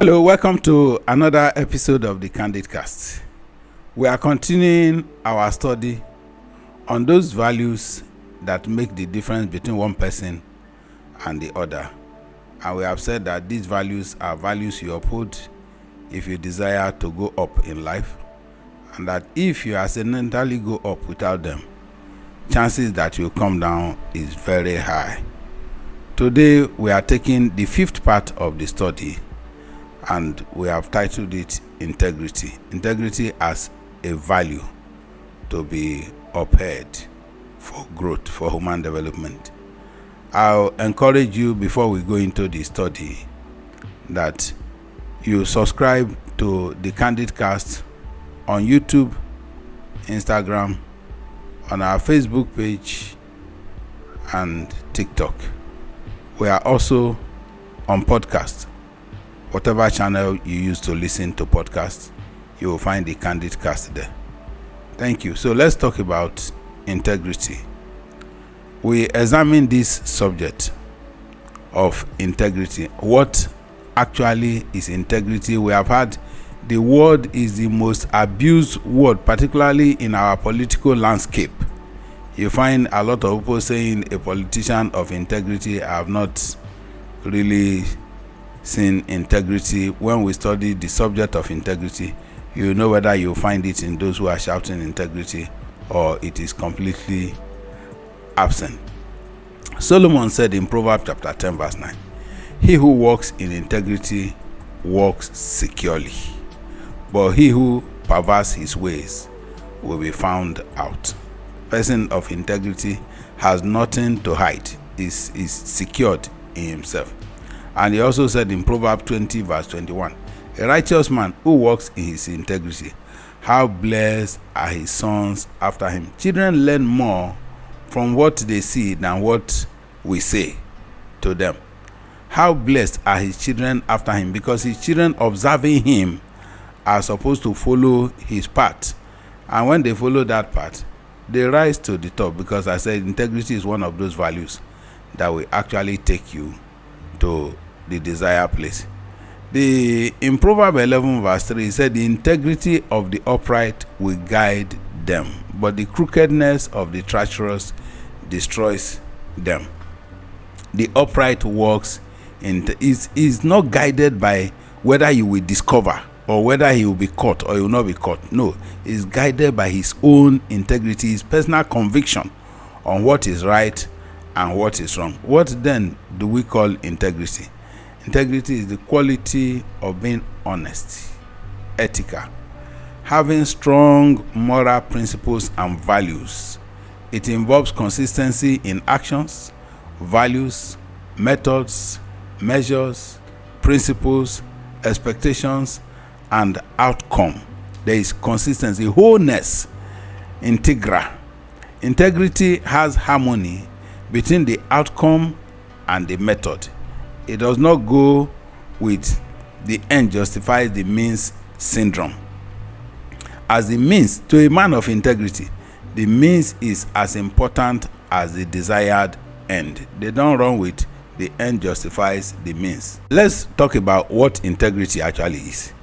Hello, welcome to another episode of the Candid Cast. We are continuing our study on those values that make the difference between one person and the other. And we have said that these values are values you uphold if you desire to go up in life, and that if you accidentally go up without them, chances that you come down is very high. Today we are taking the fifth part of the study, and we have titled it integrity. Integrity as a value to be upheld for growth, for human development. I'll encourage you, before we go into the study, that you subscribe to the Candid Cast on YouTube, Instagram, on our Facebook page, and TikTok. We are also on podcast. Whatever channel you use to listen to podcasts, you will find the Candid Cast there. Thank you. So let's talk about integrity. We examine this subject of integrity. What actually is integrity? We have had the word is the most abused word, particularly in our political landscape. You find a lot of people saying a politician of integrity. I have not really seen integrity. When we study the subject of integrity, you know whether you find it in those who are shouting integrity or it is completely absent. Solomon said in Proverbs chapter 10 verse 9, "He who walks in integrity walks securely, but he who perverts his ways will be found out." Person of integrity has nothing to hide, is secured in himself. And he also said in Proverbs 20 verse 21, "A righteous man who walks in his integrity, how blessed are his sons after him." Children learn more from what they see than what we say to them. How blessed are his children after him, because his children observing him are supposed to follow his path. And when they follow that path, they rise to the top, because I said integrity is one of those values that will actually take you to the desired place. In Proverbs 11 verse 3, he said, "The integrity of the upright will guide them, but the crookedness of the treacherous destroys them." The upright walks is not guided by whether you will discover or whether he will be caught or he will not be caught. No, is guided by his own integrity, his personal conviction on what is right and what is wrong. What then do we call integrity? Integrity is the quality of being honest, ethical, having strong moral principles and values. It involves consistency in actions, values, methods, measures, principles, expectations, and outcome. There is consistency, wholeness, integra. Integrity has harmony between the outcome and the method. It does not go with the end justifies the means syndrome. As the means, to a man of integrity, the means is as important as the desired end. They don't run with the end justifies the means. Let's talk about what integrity actually is.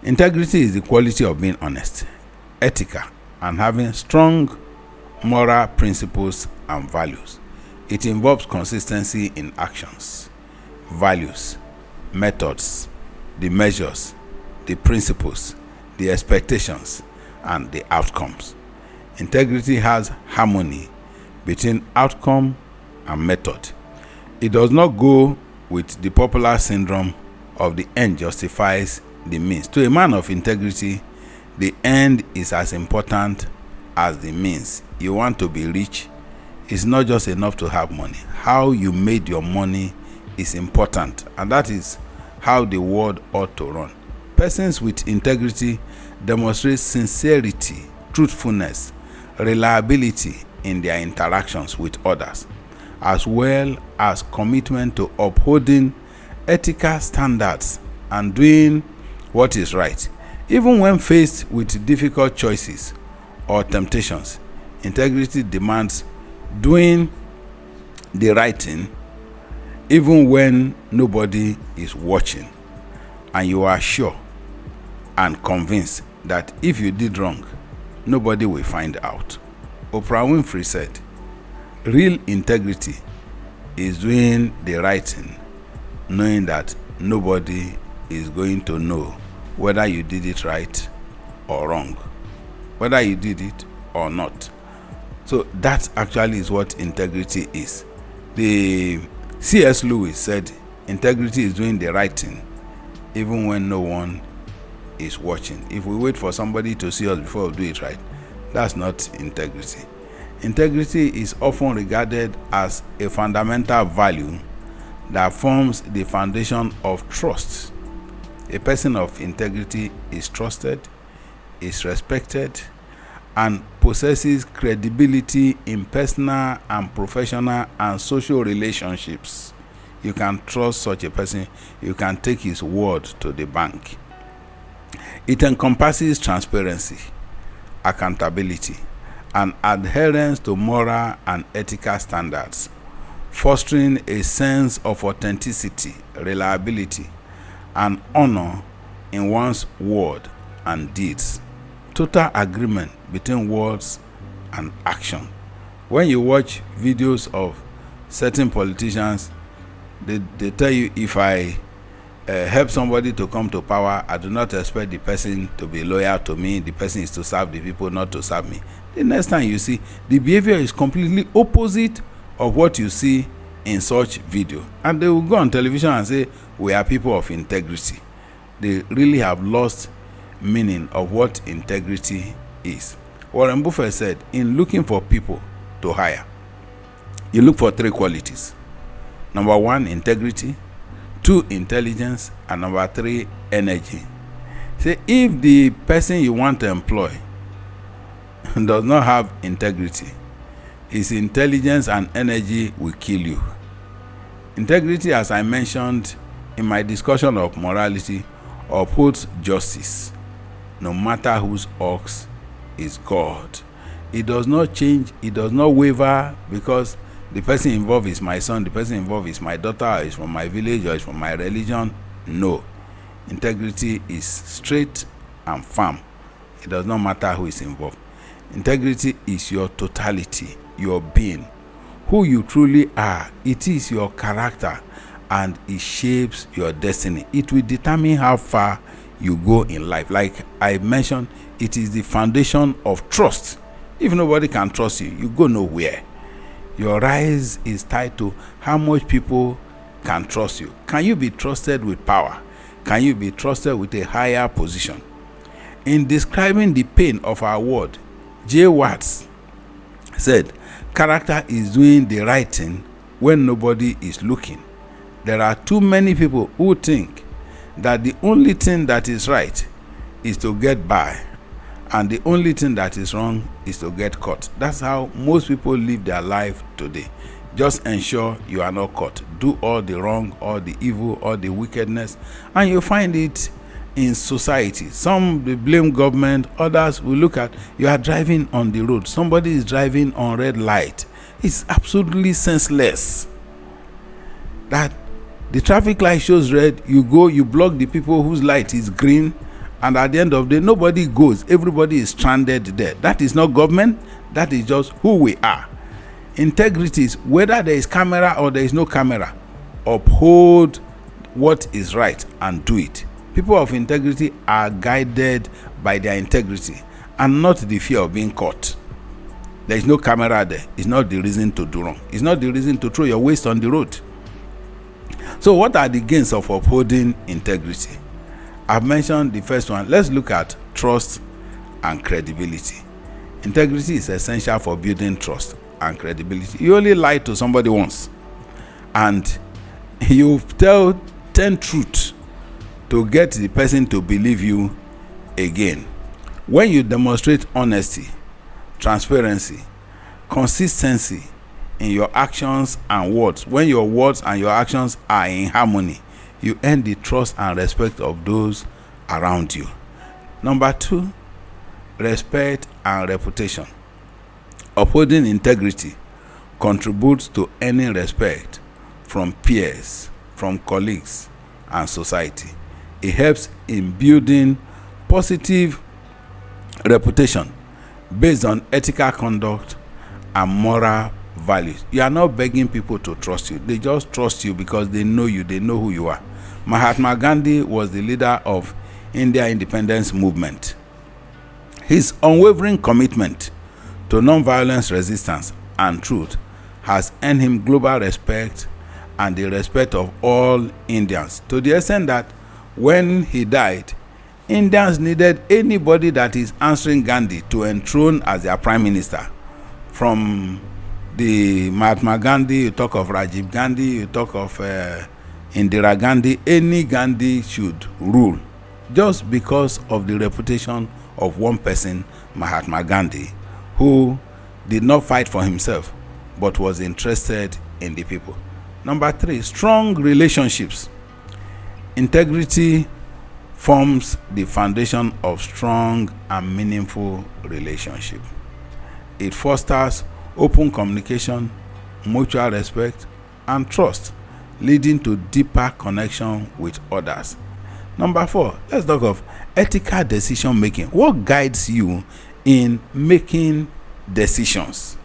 Integrity is the quality of being honest, ethical, and having strong moral principles and values. It involves consistency in actions, values, methods, the measures, the principles, the expectations, and the outcomes. Integrity has harmony between outcome and method. It does not go with the popular syndrome of the end justifies the means. To a man of integrity, the end is as important as the means. You want to be rich, it's not just enough to have money. How you made your money is important, and that is how the world ought to run. Persons with integrity demonstrate sincerity, truthfulness, reliability in their interactions with others, as well as commitment to upholding ethical standards and doing what is right. Even when faced with difficult choices or temptations, integrity demands doing the right thing even when nobody is watching. and you are sure and convinced that if you did wrong, nobody will find out. Oprah Winfrey said, real integrity is doing the right thing, knowing that nobody is going to know whether you did it right or wrong, whether you did it or not. So that actually is what integrity is. The C.S. Lewis said, integrity is doing the right thing even when no one is watching. If we wait for somebody to see us before we do it right, that's not integrity. Integrity is often regarded as a fundamental value that forms the foundation of trust. A person of integrity is trusted, is respected, and possesses credibility in personal and professional and social relationships. You can trust such a person. You can take his word to the bank. It encompasses transparency, accountability, and adherence to moral and ethical standards, fostering a sense of authenticity, reliability, and honor in one's word and deeds. Total agreement between words and action. When you watch videos of certain politicians, they tell you, if I help somebody to come to power, I do not expect the person to be loyal to me. The person is to serve the people, not to serve me. The next time you see, the behavior is completely opposite of what you see in such video. And they will go on television and say, we are people of integrity. They really have lost meaning of what integrity is. Warren Buffett said, in looking for people to hire, you look for 3 qualities. Number 1, integrity. 2, intelligence. And number 3, energy. Say, if the person you want to employ does not have integrity, his intelligence and energy will kill you. Integrity, as I mentioned in my discussion of morality, upholds justice, no matter whose ox is God. It does not change, it does not waver because the person involved is my son, the person involved is my daughter, or is from my village, or is from my religion. No. Integrity is straight and firm. It does not matter who is involved. Integrity is your totality, your being, who you truly are. It is your character, and it shapes your destiny. It will determine how far you go in life. Like I mentioned, it is the foundation of trust. If nobody can trust you, you go nowhere. Your rise is tied to how much people can trust you. Can you be trusted with power? Can you be trusted with a higher position? In describing the pain of our world, J. Watts said, character is doing the right thing when nobody is looking. There are too many people who think that the only thing that is right is to get by, and the only thing that is wrong is to get caught. That's how most people live their life today. Just ensure you are not caught. Do all the wrong, all the evil, all the wickedness, and you find it in society. Some will blame government, others will look at, you are driving on the road, somebody is driving on red light. It's absolutely senseless that the traffic light shows red, you go, you block the people whose light is green, and at the end of the day, nobody goes. Everybody is stranded there. That is not government. That is just who we are. Integrity is whether there is camera or there is no camera, uphold what is right and do it. People of integrity are guided by their integrity and not the fear of being caught. There is no camera there. It's not the reason to do wrong. It's not the reason to throw your waste on the road. So what are the gains of upholding integrity? I've mentioned the first one. Let's look at trust and credibility. Integrity is essential for building trust and credibility. You only lie to somebody once, and you tell 10 truths to get the person to believe you again. When you demonstrate honesty, transparency, consistency in your actions and words, when your words and your actions are in harmony, you earn the trust and respect of those around you. Number 2, respect and reputation. Upholding integrity contributes to earning respect from peers, from colleagues, and society. It helps in building positive reputation based on ethical conduct and moral values. You are not begging people to trust you. They just trust you because they know you, they know who you are. Mahatma Gandhi was the leader of India independence movement. His unwavering commitment to non-violence resistance and truth has earned him global respect and the respect of all Indians, to the extent that when he died, Indians needed anybody that is answering Gandhi to enthrone as their prime minister. From the Mahatma Gandhi, you talk of Rajiv Gandhi, you talk of Indira Gandhi, any Gandhi should rule, just because of the reputation of one person, Mahatma Gandhi, who did not fight for himself but was interested in the people. Number 3, strong relationships. Integrity forms the foundation of strong and meaningful relationship. It fosters open communication, mutual respect, and trust, leading to deeper connection with others. Number 4, let's talk of ethical decision making. What guides you in making decisions?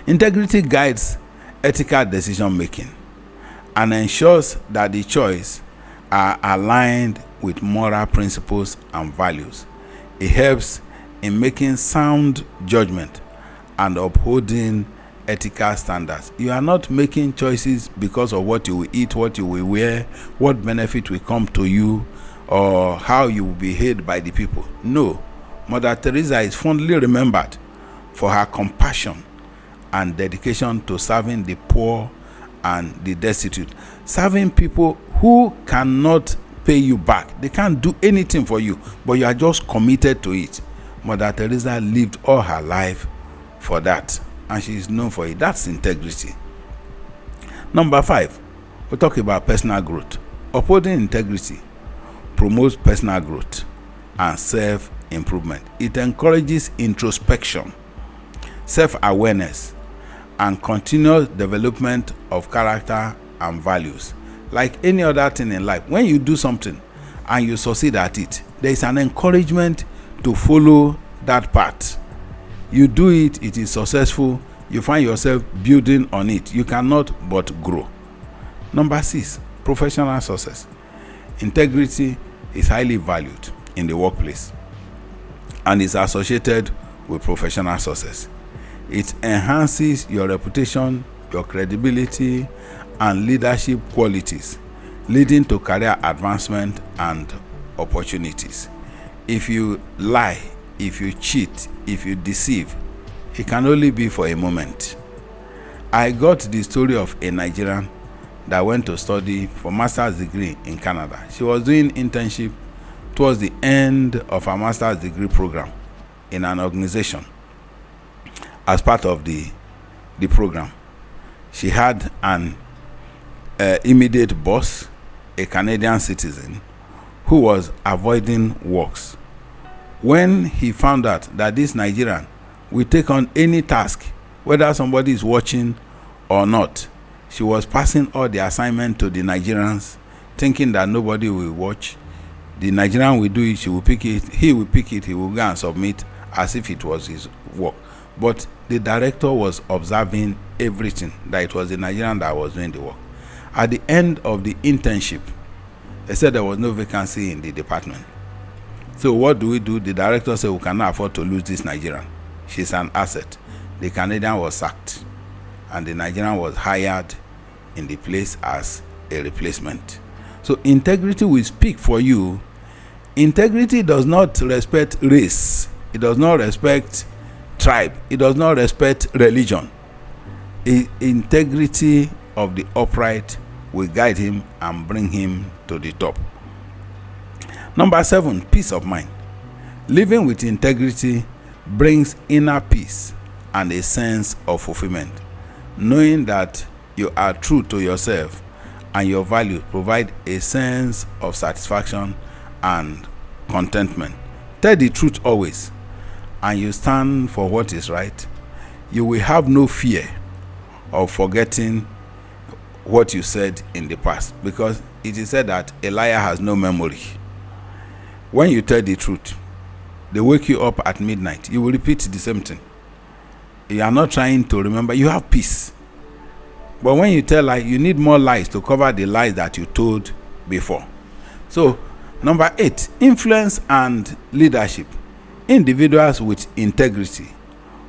Integrity guides ethical decision making and ensures that the choices are aligned with moral principles and values. It helps in making sound judgment and upholding ethical standards. You are not making choices because of what you will eat, what you will wear, what benefit will come to you, or how you will be hated by the people. No. Mother Teresa is fondly remembered for her compassion and dedication to serving the poor and the destitute, serving people who cannot pay you back. They can't do anything for you, but you are just committed to it. Mother Teresa lived all her life for that, and she is known for it. That's integrity. Number 5, we talk about personal growth. Upholding integrity promotes personal growth and self-improvement. It encourages introspection, self-awareness, and continuous development of character and values. Like any other thing in life, when you do something and you succeed at it, there is an encouragement to follow that path. You do it, it is successful, you find yourself building on it. You cannot but grow. Number 6, professional success. Integrity is highly valued in the workplace and is associated with professional success. It enhances your reputation, your credibility, and leadership qualities, leading to career advancement and opportunities. If you lie, if you cheat, if you deceive, it can only be for a moment. I got the story of a Nigerian that went to study for master's degree in Canada. She was doing internship towards the end of her master's degree program in an organization. As part of the program, she had an immediate boss, a Canadian citizen, who was avoiding works. When he found out that this Nigerian will take on any task, whether somebody is watching or not, she was passing all the assignment to the Nigerians, thinking that nobody will watch. The Nigerian will do it, she will pick it, he will pick it, he will go and submit as if it was his work. But the director was observing everything, that it was the Nigerian that was doing the work. At the end of the internship, they said there was no vacancy in the department. So what do we do? The director said, we cannot afford to lose this Nigerian. She's an asset. The Canadian was sacked, and the Nigerian was hired in the place as a replacement. So integrity will speak for you. Integrity does not respect race. It does not respect tribe. It does not respect religion. Integrity of the upright will guide him and bring him to the top. Number 7, peace of mind. Living with integrity brings inner peace and a sense of fulfillment. Knowing that you are true to yourself and your values provide a sense of satisfaction and contentment. Tell the truth always, and you stand for what is right. You will have no fear of forgetting what you said in the past, because it is said that a liar has no memory. When you tell the truth, they wake you up at midnight, you will repeat the same thing. You are not trying to remember, you have peace. But when you tell lies, you need more lies to cover the lies that you told before. So, number 8, influence and leadership. Individuals with integrity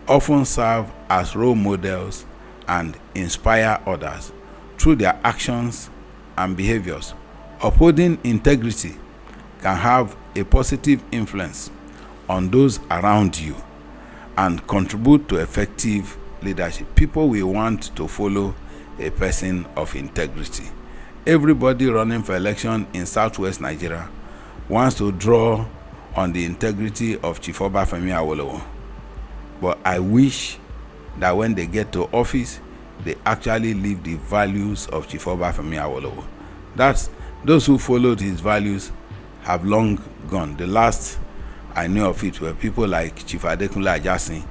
often serve as role models and inspire others through their actions and behaviors. Upholding integrity can have a positive influence on those around you and contribute to effective leadership. People will want to follow a person of integrity. Everybody running for election in southwest Nigeria wants to draw on the integrity of Chief Obafemi Awolowo. But I wish that when they get to office, they actually live the values of Chief Obafemi Awolowo. That's those who followed his values have long gone. The last I knew of it were people like Chief Adekunle Ajasin,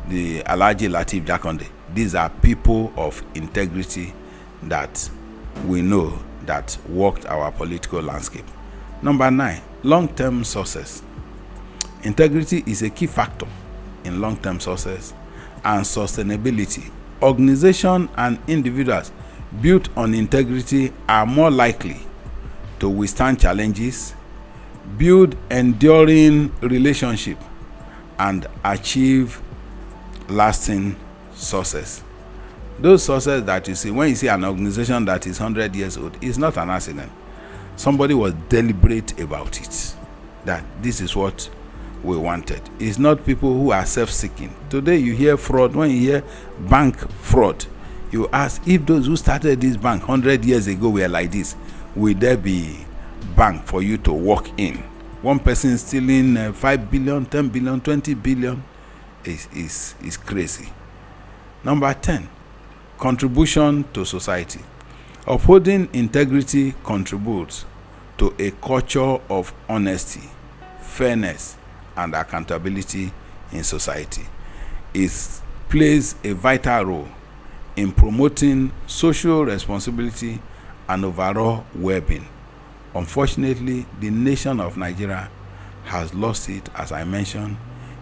the Alhaji Lateef Jakonde. These are people of integrity that we know that worked our political landscape. Number 9, long-term success. Integrity is a key factor in long-term success and sustainability. Organizations and individuals built on integrity are more likely to withstand challenges, build enduring relationships, and achieve lasting success. Those success that you see, when you see an organization that is 100 years old, it's not an accident. Somebody was deliberate about it, that this is what we wanted. It's not people who are self-seeking. Today you hear fraud. When you hear bank fraud, you ask, if those who started this bank 100 years ago were like this, will there be bank for you to walk in? One person stealing 5 billion, 10 billion, 20 billion is crazy. Number 10, contribution to society. Upholding integrity contributes to a culture of honesty, fairness, and accountability in society. It plays a vital role in promoting social responsibility and overall well-being. Unfortunately, the nation of Nigeria has lost it, as I mentioned,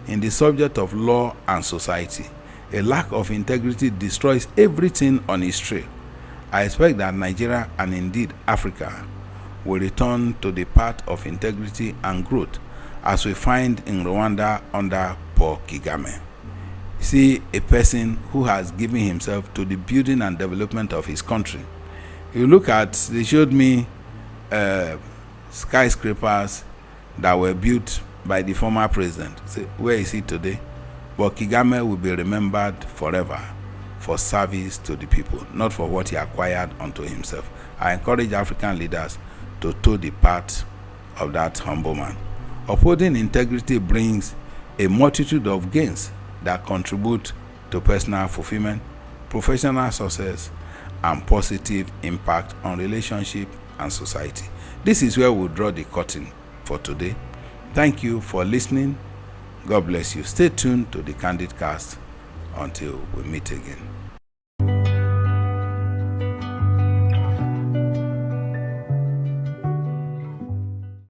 in the subject of law and society. A lack of integrity destroys everything on its trail. I expect that Nigeria and indeed Africa will return to the path of integrity and growth as we find in Rwanda under Paul Kagame. See a person who has given himself to the building and development of his country. You look at, they showed me skyscrapers that were built by the former president. See, where is he today? But Kagame will be remembered forever for service to the people, not for what he acquired unto himself. I encourage African leaders to toe the path of that humble man. Upholding integrity brings a multitude of gains that contribute to personal fulfillment, professional success, and positive impact on relationship and society. This is where we'll draw the curtain for today. Thank you for listening. God bless you. Stay tuned to the Candid Cast until we meet again.